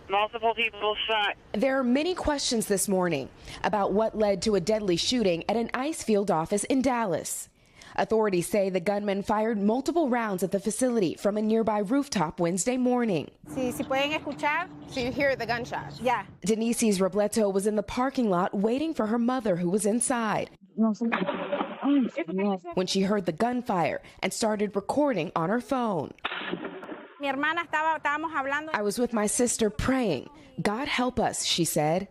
Multiple people shot. There are many questions this morning about what led to a deadly shooting at an ice field office in Dallas. Authorities say the gunman fired multiple rounds at the facility from a nearby rooftop Wednesday morning. Si pueden escuchar, so you hear the gunshots. Yeah. Denise's Robleto was in the parking lot waiting for her mother, who was inside, when she heard the gunfire and started recording on her phone. I was with my sister praying. God help us, she said.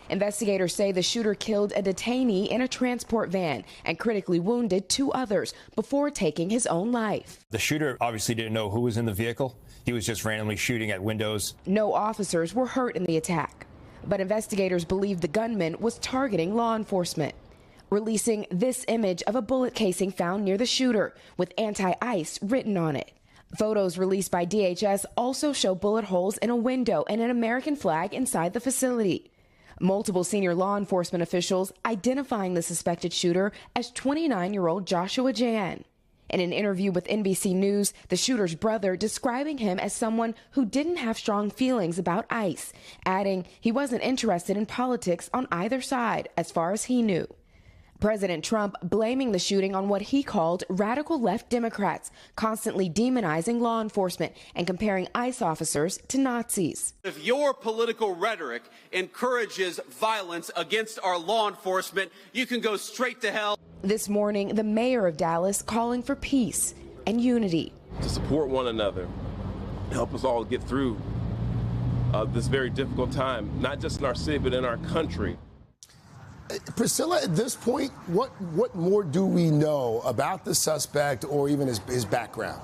Investigators say the shooter killed a detainee in a transport van and critically wounded 2 others before taking his own life. The shooter obviously didn't know who was in the vehicle. He was just randomly shooting at windows. No officers were hurt in the attack, but investigators believe the gunman was targeting law enforcement, releasing this image of a bullet casing found near the shooter with anti-ice written on it. Photos released by DHS also show bullet holes in a window and an American flag inside the facility. Multiple senior law enforcement officials identifying the suspected shooter as 29-year-old Joshua Jahn. In an interview with NBC News, the shooter's brother describing him as someone who didn't have strong feelings about ICE, adding he wasn't interested in politics on either side as far as he knew. President Trump blaming the shooting on what he called radical left Democrats, constantly demonizing law enforcement and comparing ICE officers to Nazis. If your political rhetoric encourages violence against our law enforcement, you can go straight to hell. This morning, the mayor of Dallas calling for peace and unity. To support one another, help us all get through this very difficult time, not just in our city, but in our country. Priscilla, at this point, what more do we know about the suspect or even his background?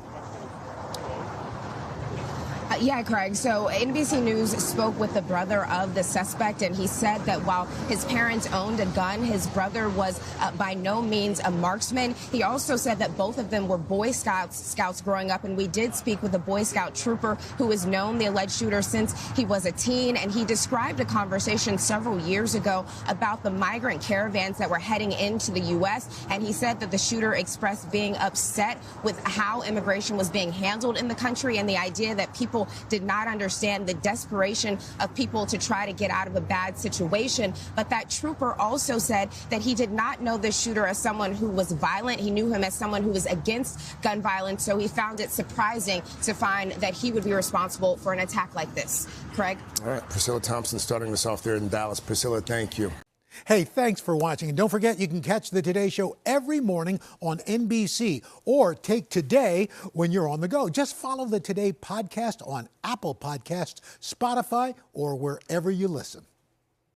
Yeah, Craig. So NBC News spoke with the brother of the suspect, and he said that while his parents owned a gun, his brother was by no means a marksman. He also said that both of them were Boy Scouts growing up, and we did speak with a Boy Scout trooper who has known the alleged shooter since he was a teen, and he described a conversation several years ago about the migrant caravans that were heading into the U.S., and he said that the shooter expressed being upset with how immigration was being handled in the country and the idea that people did not understand the desperation of people to try to get out of a bad situation. But that trooper also said that he did not know the shooter as someone who was violent. He knew him as someone who was against gun violence. So he found it surprising to find that he would be responsible for an attack like this. Craig? All right, Priscilla Thompson starting us off there in Dallas. Priscilla, thank you. Hey, thanks for watching. And don't forget, you can catch the Today Show every morning on NBC or take Today when you're on the go. Just follow the Today podcast on Apple Podcasts, Spotify, or wherever you listen.